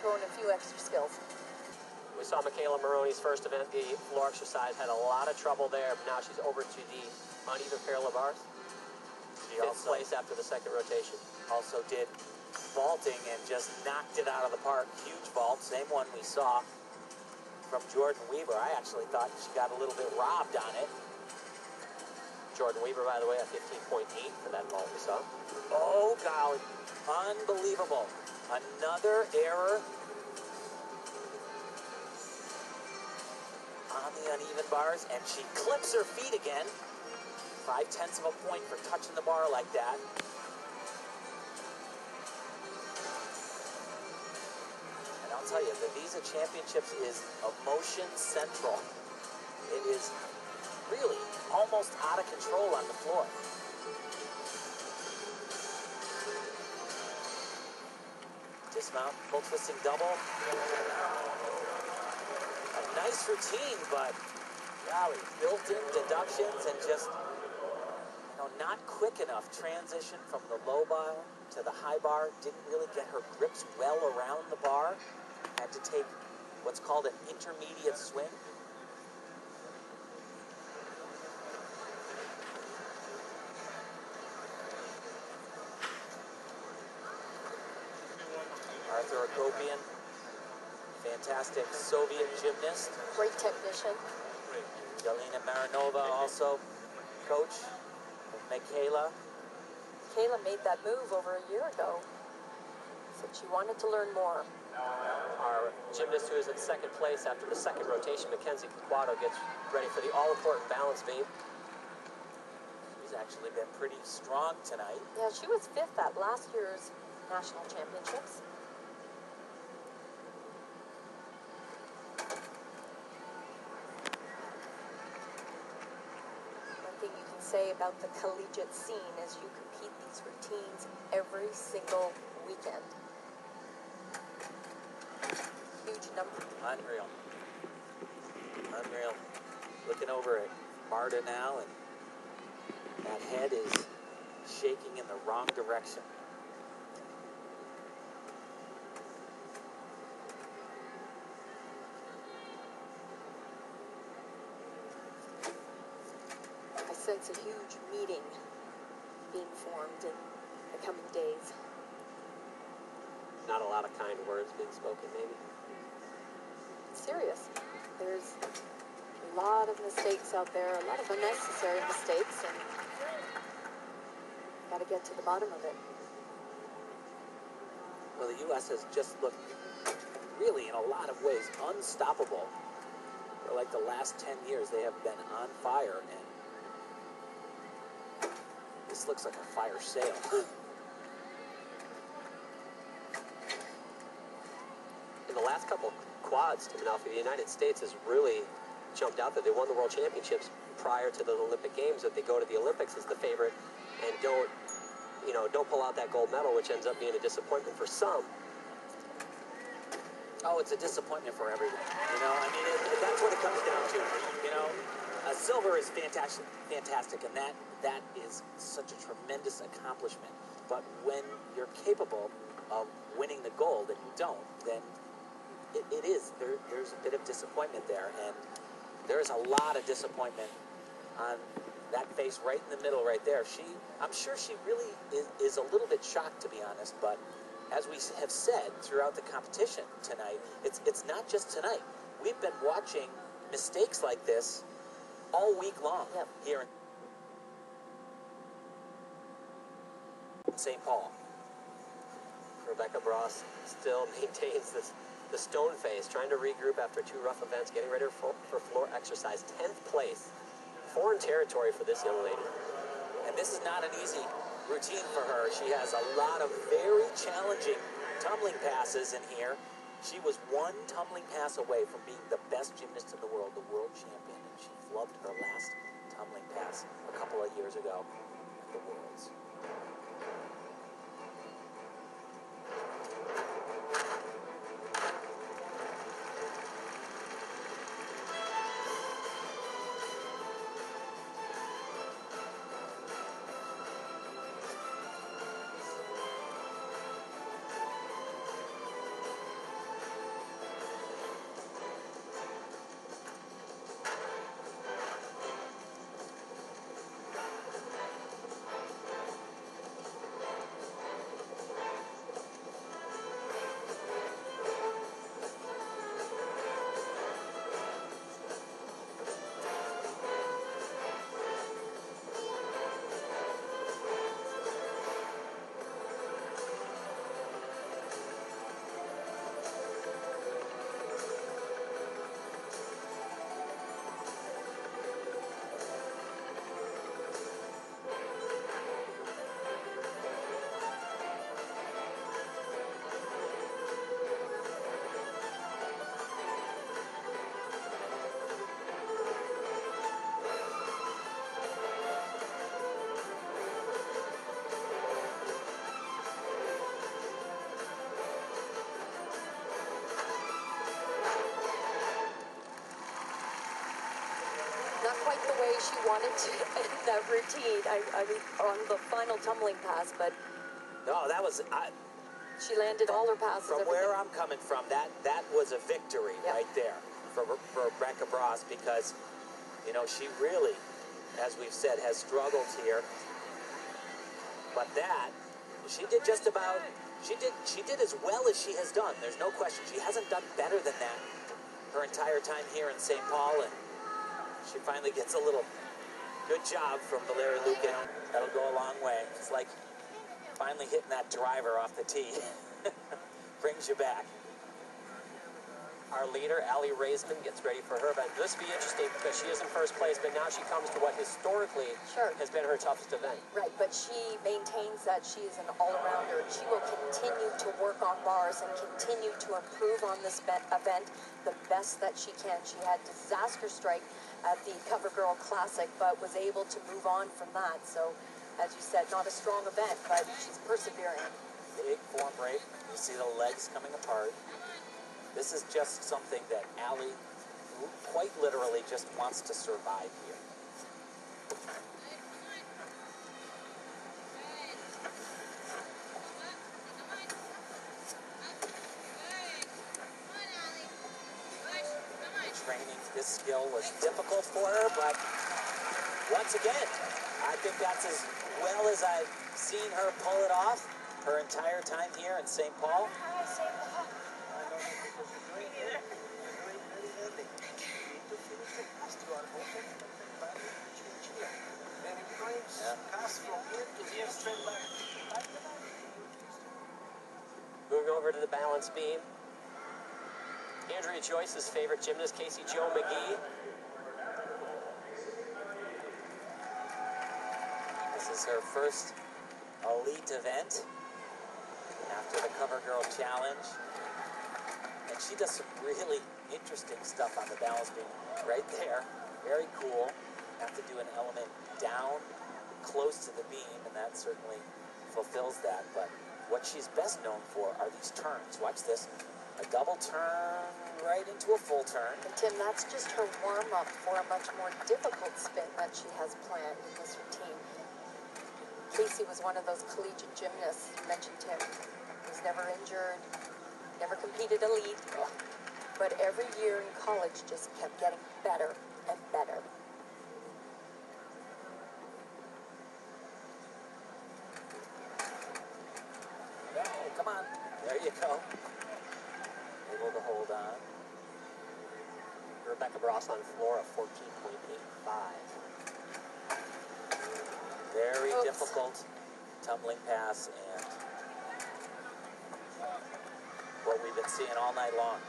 throw in a few extra skills. We saw Michaela Maroney's first event, the floor exercise, had a lot of trouble there, but now she's over to the uneven parallel bars. She fifth place after the second rotation. Also did vaulting and just knocked it out of the park. Huge vault, same one we saw from Jordan Weaver. I actually thought she got a little bit robbed on it. Jordan Weaver, by the way, at 15.8 for that vault we saw. Oh, golly. Unbelievable. Another error on the uneven bars, and she clips her feet again. 0.5 of a point for touching the bar like that. And I'll tell you, the Visa Championships is emotion central. It is really almost out of control on the floor. Dismount, full twisting double. A nice routine, but golly, built-in deductions and just, not quick enough transition from the low bar to the high bar. Didn't really get her grips well around the bar. Had to take what's called an intermediate swing. Arthur Akopian, fantastic Soviet gymnast. Great technician. Galina Marinova also coach. Michaela. Michaela made that move over a year ago. Said she wanted to learn more. Our gymnast who is in second place after the second rotation, Mackenzie Quado, gets ready for the all-important balance beam. She's actually been pretty strong tonight. Yeah, she was fifth at last year's national championships. Say about the collegiate scene is you compete these routines every single weekend. Huge number. Unreal. Unreal. Looking over at Marta now, and that head is shaking in the wrong direction. Sense a huge meeting being formed in the coming days. Not a lot of kind words being spoken, maybe. It's serious. There's a lot of mistakes out there, a lot of unnecessary mistakes, and got to get to the bottom of it. Well, the U.S. has just looked really, in a lot of ways, unstoppable. For like the last 10 years, they have been on fire, and this looks like a fire sale. In the last couple quads, Timothy, the United States has really jumped out there. They won the World Championships prior to the Olympic Games, that they go to the Olympics as the favorite and don't pull out that gold medal, which ends up being a disappointment for some. Oh, it's a disappointment for everyone. I mean, that's what it comes down to. Silver is fantastic, and that is such a tremendous accomplishment. But when you're capable of winning the gold and you don't, then there's a bit of disappointment there, and there's a lot of disappointment on that face right in the middle right there. I'm sure she really is a little bit shocked, to be honest, but as we have said throughout the competition tonight, it's not just tonight. We've been watching mistakes like this all week long here in St. Paul. Rebecca Bross still maintains the stone face, trying to regroup after two rough events, getting ready for floor exercise. 10th place. Foreign territory for this young lady. And this is not an easy routine for her. She has a lot of very challenging tumbling passes in here. She was one tumbling pass away from being the best gymnast in the world champion, and she flubbed her last tumbling pass a couple of years ago at the Worlds. she wanted to end that routine. I mean, on the final tumbling pass, but No, that was... she landed all her passes. From where I'm coming from, that was a victory right there for Rebecca Bross, because, you know, she really, as we've said, has struggled here. But that, she did just about, she did as well as she has done. There's no question. She hasn't done better than that her entire time here in St. Paul, and she finally gets a little good job from Valerie Lukin. That'll go a long way. It's like finally hitting that driver off the tee. Brings you back. Our leader, Allie Raisman, gets ready for her event. This will be interesting because she is in first place, but now she comes to what historically has been her toughest event. Right, but she maintains that she is an all-arounder. She will continue to work on bars and continue to improve on this event the best that she can. She had disaster strike at the CoverGirl Classic, but was able to move on from that. So, as you said, not a strong event, but she's persevering. Big form break. You see the legs coming apart. This is just something that Allie quite literally just wants to survive here. Training this skill was difficult for her, but once again, I think that's as well as I've seen her pull it off her entire time here in St. Paul. Moving over to the balance beam. Andrea Joyce's favorite gymnast, Casey Jo McGee. This is her first elite event after the CoverGirl Challenge. And she does some really interesting stuff on the balance beam right there. Very cool. Have to do an element down close to the beam, and that certainly fulfills that. But what she's best known for are these turns. Watch this. A double turn right into a full turn. And Tim, that's just her warm-up for a much more difficult spin that she has planned in this routine. Casey was one of those collegiate gymnasts you mentioned, Tim. Was never injured, never competed elite, but every year in college just kept getting better and better. Oh, come on. There you go. Able to hold on. Rebecca Bross on floor of 14.85. Very difficult tumbling pass, and what we've been seeing all night long.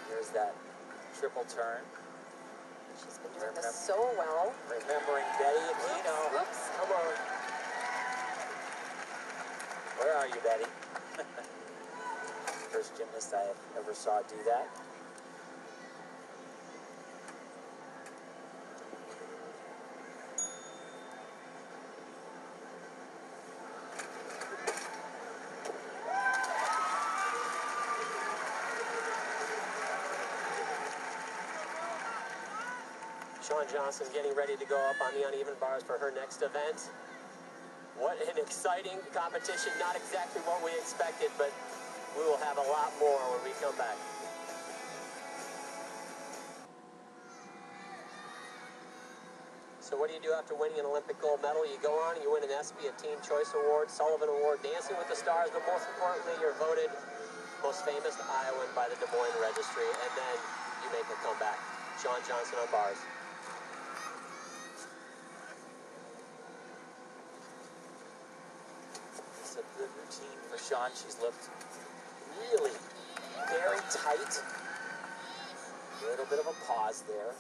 Here's that triple turn. She's been doing this so well. Remembering Betty Aquino. Whoops. Come on. Where are you, Betty? First gymnast I ever saw do that. Shawn Johnson getting ready to go up on the uneven bars for her next event. What an exciting competition. Not exactly what we expected, but we will have a lot more when we come back. So what do you do after winning an Olympic gold medal? You go on and you win an ESPY, a Teen Choice Award, Sullivan Award, Dancing with the Stars, but most importantly, you're voted most famous Iowan by the Des Moines Registry, and then you make a comeback. Shawn Johnson on bars. It's a good routine for Shawn. She's looked really very tight. A little bit of a pause there.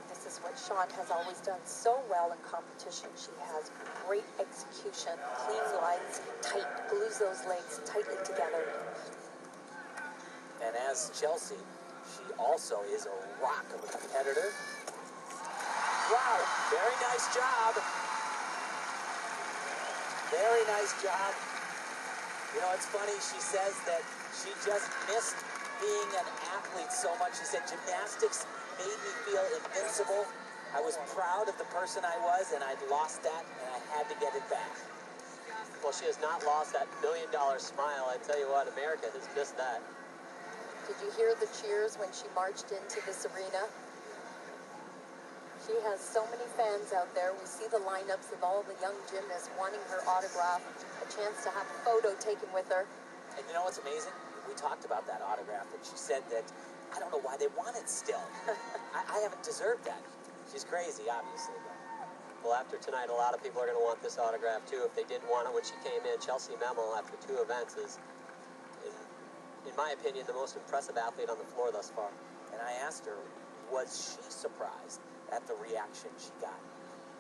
This is what Shawn has always done so well in competition. She has great execution, clean glides, tight, glues those legs tightly together. And as Chelsea, she also is a rock of a competitor. Wow, very nice job. Very nice job. You know, it's funny, she says that she just missed being an athlete so much. She said gymnastics made me feel invincible. I was proud of the person I was, and I'd lost that, and I had to get it back. Well, she has not lost that $1 million smile. I tell you what, America has missed that. Did you hear the cheers when she marched into this arena? She has so many fans out there. We see the lineups of all the young gymnasts wanting her autograph, a chance to have a photo taken with her. And you know what's amazing? We talked about that autograph, and she said that, I don't know why they want it still. I haven't deserved that. She's crazy, obviously. Well, after tonight, a lot of people are going to want this autograph, too, if they didn't want it when she came in. Chelsea Memel, after 2 events, is, in my opinion, the most impressive athlete on the floor thus far. And I asked her, was she surprised at the reaction she got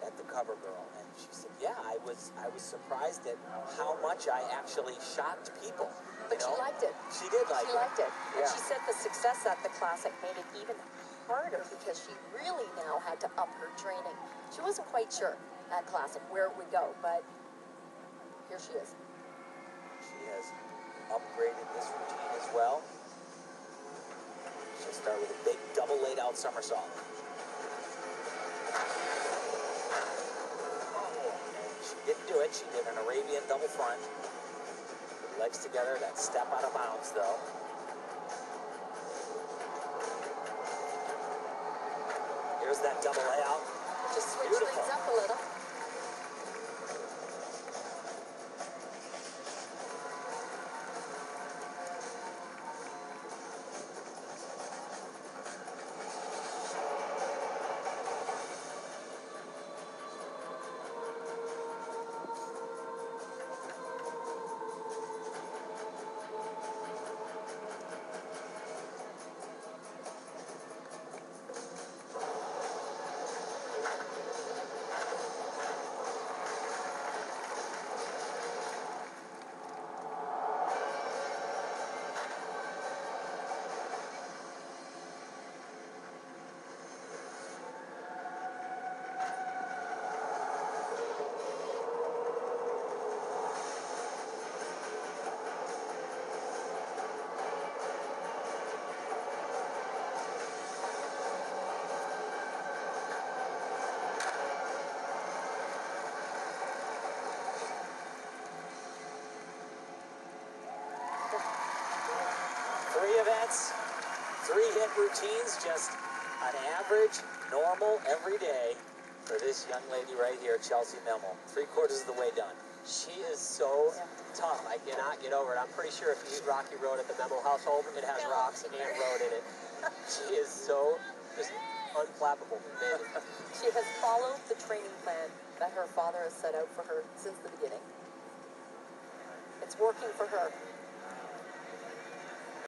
at the cover girl? And she said, yeah, I was surprised at how much I actually shocked people. But she liked it. She did like it. She liked it. Yeah. And she said the success at the Classic made it even harder because she really now had to up her training. She wasn't quite sure at Classic where it would go, but here she is. She has upgraded this routine as well. She'll start with a big double laid out somersault. And she didn't do it. She did an Arabian double front. Legs together, that step out of bounds though. Here's that double layout. Just switch Beautiful. things up a little. Events, 3 hit routines, just an average, normal, every day for this young lady right here, Chelsea Memel. 3/4 of the way done. She is so tough. I cannot get over it. I'm pretty sure if you eat Rocky Road at the Memel household, it has rocks and road in it. She is so just unflappable. She has followed the training plan that her father has set out for her since the beginning. It's working for her.